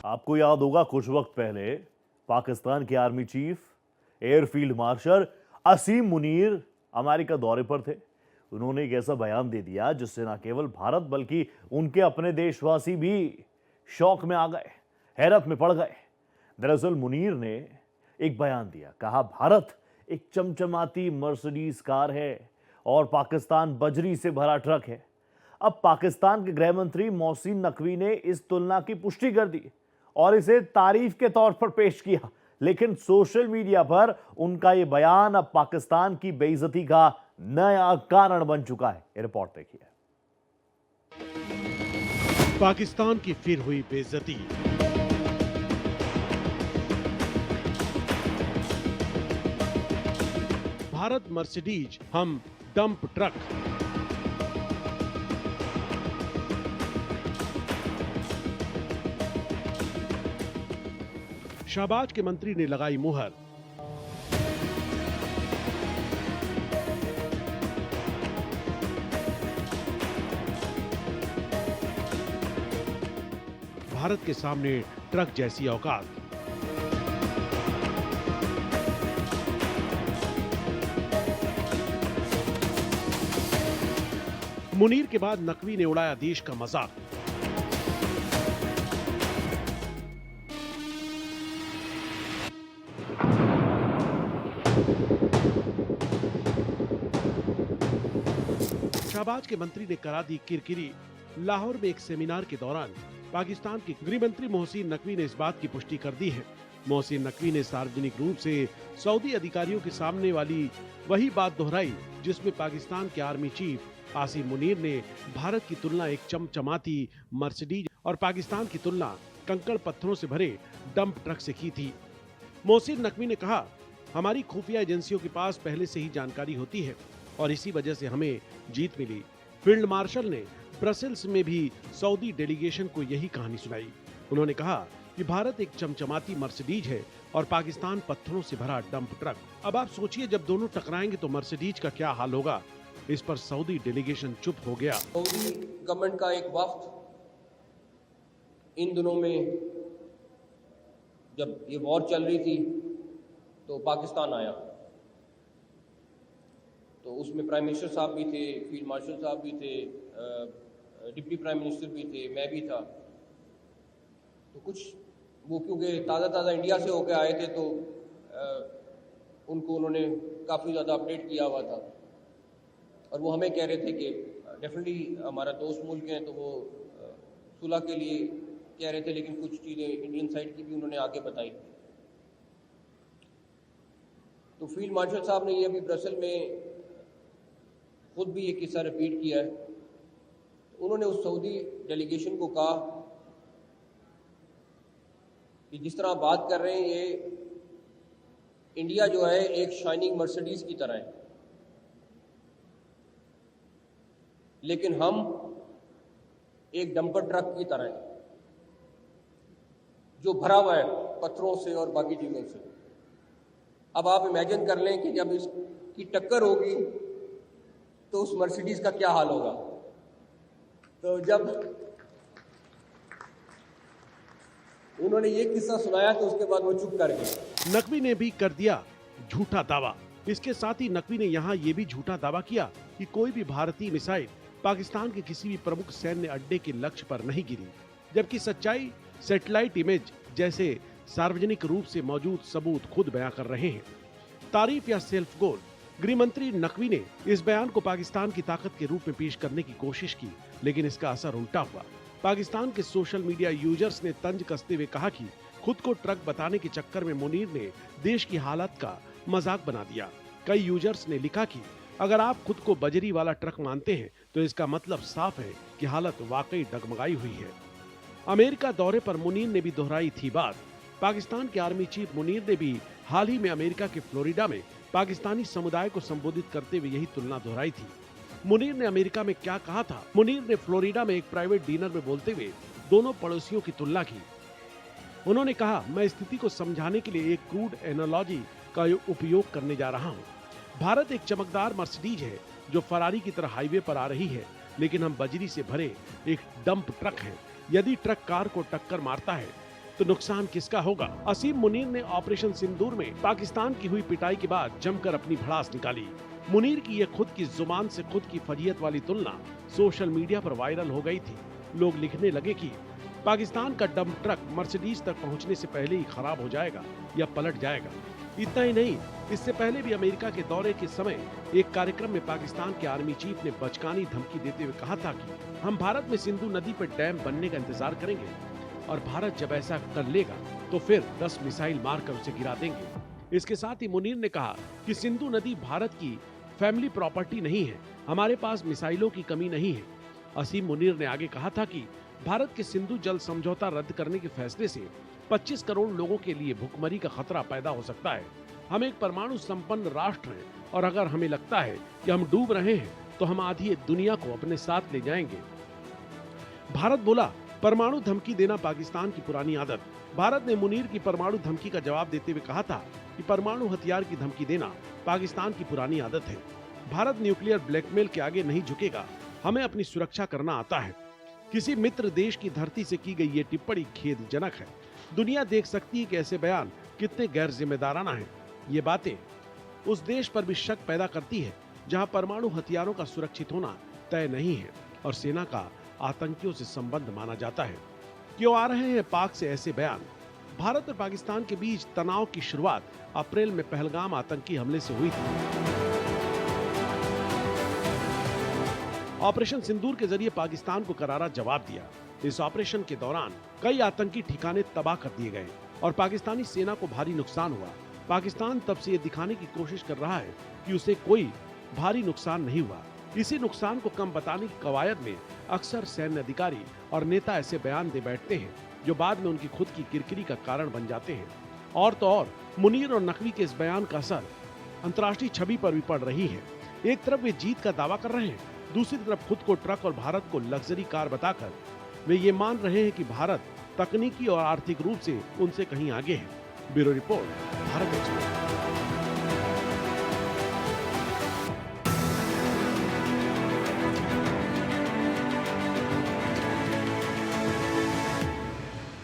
आपको याद होगा कुछ वक्त पहले पाकिस्तान के आर्मी चीफ एयरफील्ड मार्शल असीम मुनीर अमेरिका दौरे पर थे। उन्होंने एक ऐसा बयान दे दिया जिससे न केवल भारत बल्कि उनके अपने देशवासी भी शौक में आ गए, हैरत में पड़ गए। दरअसल मुनीर ने एक बयान दिया, कहा भारत एक चमचमाती मर्सिडीज कार है और पाकिस्तान बजरी से भरा ट्रक है। अब पाकिस्तान के गृह मंत्री मोहसिन नकवी ने इस तुलना की पुष्टि कर दी और इसे तारीफ के तौर पर पेश किया, लेकिन सोशल मीडिया पर उनका यह बयान अब पाकिस्तान की बेइज्जती का नया कारण बन चुका है। ये रिपोर्ट देखिए। पाकिस्तान की फिर हुई बेइज्जती। भारत मर्सिडीज, हम डंप ट्रक। शहबाज के मंत्री ने लगाई मुहर। भारत के सामने ट्रक जैसी औकात। मुनीर के बाद नकवी ने उड़ाया देश का मजाक। शहबाज के मंत्री ने करा दी किरकिरी। लाहौर में एक सेमिनार के दौरान पाकिस्तान के गृह मंत्री मोहसिन नकवी ने इस बात की पुष्टि कर दी है। मोहसिन नकवी ने सार्वजनिक रूप से सऊदी अधिकारियों के सामने वाली वही बात दोहराई जिसमें पाकिस्तान के आर्मी चीफ आसिम मुनीर ने भारत की तुलना एक चमचमाती मर्सिडीज और पाकिस्तान की तुलना कंकड़ पत्थरों से भरे डंप ट्रक से की थी। मोहसिन नकवी ने कहा, हमारी खुफिया एजेंसियों के पास पहले से ही जानकारी होती है और इसी वजह से हमें जीत मिली। फील्ड मार्शल ने ब्रसेल्स में भी सऊदी डेलीगेशन को यही कहानी सुनाई। उन्होंने कहा कि भारत एक चमचमाती मर्सिडीज है और पाकिस्तान पत्थरों से भरा डंप ट्रक। अब आप सोचिए, जब दोनों टकराएंगे तो मर्सिडीज का क्या हाल होगा। इस पर सऊदी डेलीगेशन चुप हो गया। सऊदी गवर्नमेंट का एक वफ्द इन दिनों में जब ये वॉर चल रही थी तो पाकिस्तान आया, तो उसमें प्राइम मिनिस्टर साहब भी थे, फील्ड मार्शल साहब भी थे, डिप्टी प्राइम मिनिस्टर भी थे, मैं भी था। तो कुछ वो क्योंकि ताज़ा इंडिया से होकर आए थे तो उनको उन्होंने काफ़ी ज़्यादा अपडेट किया हुआ था और वो हमें कह रहे थे कि डेफिनेटली हमारा दोस्त मुल्क हैं तो वो सुलह के लिए कह रहे थे, लेकिन कुछ चीज़ें इंडियन साइड की भी उन्होंने आगे बताई। तो फील्ड मार्शल साहब ने ये अभी ब्रसेल में खुद भी ये किस्सा रिपीट किया है। उन्होंने उस सऊदी डेलीगेशन को कहा कि जिस तरह बात कर रहे हैं ये इंडिया जो है एक शाइनिंग मर्सिडीज की तरह है, लेकिन हम एक डंपर ट्रक की तरह है जो भरा हुआ है पत्थरों से और बाकी चीज़ों से। अब आप इमेजिन कर लें कि जब इसकी टक्कर होगी तो उस मर्सिडीज का क्या हाल होगा। तो जब उन्होंने ये किस्सा सुनाया तो उसके बाद वो चुप कर गए। नकवी ने भी कर दिया झूठा दावा। इसके साथ ही नकवी ने यहाँ ये भी झूठा दावा किया कि कोई भी भारतीय मिसाइल पाकिस्तान के किसी भी प्रमुख सैन्य अड्डे के लक्ष्य पर नहीं गिरी, जबकि सच्चाई सैटेलाइट इमेज जैसे सार्वजनिक रूप से मौजूद सबूत खुद बयां कर रहे हैं। तारीफ या सेल्फ गोल, गृह मंत्री नकवी ने इस बयान को पाकिस्तान की ताकत के रूप में पेश करने की कोशिश की, लेकिन इसका असर उल्टा हुआ। पाकिस्तान के सोशल मीडिया यूजर्स ने तंज कसते हुए कहा कि खुद को ट्रक बताने के चक्कर में मुनीर ने देश की हालत का मजाक बना दिया। कई यूजर्स ने लिखा कि अगर आप खुद को बजरी वाला ट्रक मानते हैं तो इसका मतलब साफ है कि हालत वाकई डगमगाई हुई है। अमेरिका दौरे पर मुनीर ने भी दोहराई थी बात। पाकिस्तान के आर्मी चीफ मुनीर ने भी हाल ही में अमेरिका के फ्लोरिडा में पाकिस्तानी समुदाय को संबोधित करते हुए यही तुलना दोहराई थी। मुनीर ने अमेरिका में क्या कहा था? मुनीर ने फ्लोरिडा में एक प्राइवेट डिनर में बोलते हुए दोनों पड़ोसियों की तुलना की। उन्होंने कहा, मैं स्थिति को समझाने के लिए एक क्रूड एनालॉजी का उपयोग करने जा रहा हूँ। भारत एक चमकदार मर्सिडीज है जो फरारी की तरह हाईवे पर आ रही है, लेकिन हम बजरी से भरे एक डंप ट्रक हैं। यदि ट्रक कार को टक्कर मारता है तो नुकसान किसका होगा? असीम मुनीर ने ऑपरेशन सिंदूर में पाकिस्तान की हुई पिटाई के बाद जमकर अपनी भड़ास निकाली। मुनीर की ये खुद की जुबान से खुद की फजीयत वाली तुलना सोशल मीडिया पर वायरल हो गई थी। लोग लिखने लगे कि पाकिस्तान का डंप ट्रक मर्सिडीज तक पहुंचने से पहले ही खराब हो जाएगा या पलट जाएगा। इतना ही नहीं, इससे पहले भी अमेरिका के दौरे के समय एक कार्यक्रम में पाकिस्तान के आर्मी चीफ ने बचकानी धमकी देते हुए कहा था कि हम भारत में सिंधु नदी पर डैम बनने का इंतजार करेंगे और भारत जब ऐसा कर लेगा तो फिर 10 मिसाइल मारकर उसे गिरा देंगे। इसके साथ ही मुनीर ने कहा कि सिंधु नदी भारत की फैमिली प्रॉपर्टी नहीं है, हमारे पास मिसाइलों की कमी नहीं है। असीम मुनीर ने आगे कहा था कि भारत के सिंधु जल समझौता रद्द करने के फैसले से 25 करोड़ लोगों के लिए भुखमरी का खतरा पैदा हो सकता है। हम एक परमाणु संपन्न राष्ट्र हैं और अगर हमें लगता है कि हम डूब रहे हैं तो हम आधी दुनिया को अपने साथ ले जाएंगे। भारत बोला, परमाणु धमकी देना पाकिस्तान की पुरानी आदत। भारत ने मुनीर की परमाणु धमकी का जवाब देते हुए कहा था कि परमाणु हथियार की धमकी देना पाकिस्तान की पुरानी आदत है। भारत न्यूक्लियर ब्लैकमेल के आगे नहीं झुकेगा, हमें अपनी सुरक्षा करना आता है। किसी मित्र देश की धरती से की गई ये टिप्पणी खेदजनक है। दुनिया देख सकती है कि ऐसे बयान कितने गैर जिम्मेदाराना हैं। ये बातें उस देश पर भी शक पैदा करती है जहां परमाणु हथियारों का सुरक्षित होना तय नहीं है और सेना का आतंकियों से संबंध माना जाता है। क्यों आ रहे हैं पाक से ऐसे बयान? भारत और पाकिस्तान के बीच तनाव की शुरुआत अप्रैल में पहलगाम आतंकी हमले से हुई थी। ऑपरेशन सिंदूर के जरिए पाकिस्तान को करारा जवाब दिया। इस ऑपरेशन के दौरान कई आतंकी ठिकाने तबाह कर दिए गए और पाकिस्तानी सेना को भारी नुकसान हुआ। पाकिस्तान तब से ये दिखाने की कोशिश कर रहा है कि उसे कोई भारी नुकसान नहीं हुआ। इसी नुकसान को कम बताने की कवायद में अक्सर सैन्य अधिकारी और नेता ऐसे बयान दे बैठते हैं जो बाद में उनकी खुद की किरकिरी का कारण बन जाते हैं। और तो और मुनीर और नकवी के इस बयान का असर अंतर्राष्ट्रीय छवि पर भी पड़ रही है। एक तरफ वे जीत का दावा कर रहे हैं, दूसरी तरफ खुद को ट्रक और भारत को लग्जरी कार बताकर वे ये मान रहे हैं कि भारत तकनीकी और आर्थिक रूप से उनसे कहीं आगे है। Bureau report, Bharat express.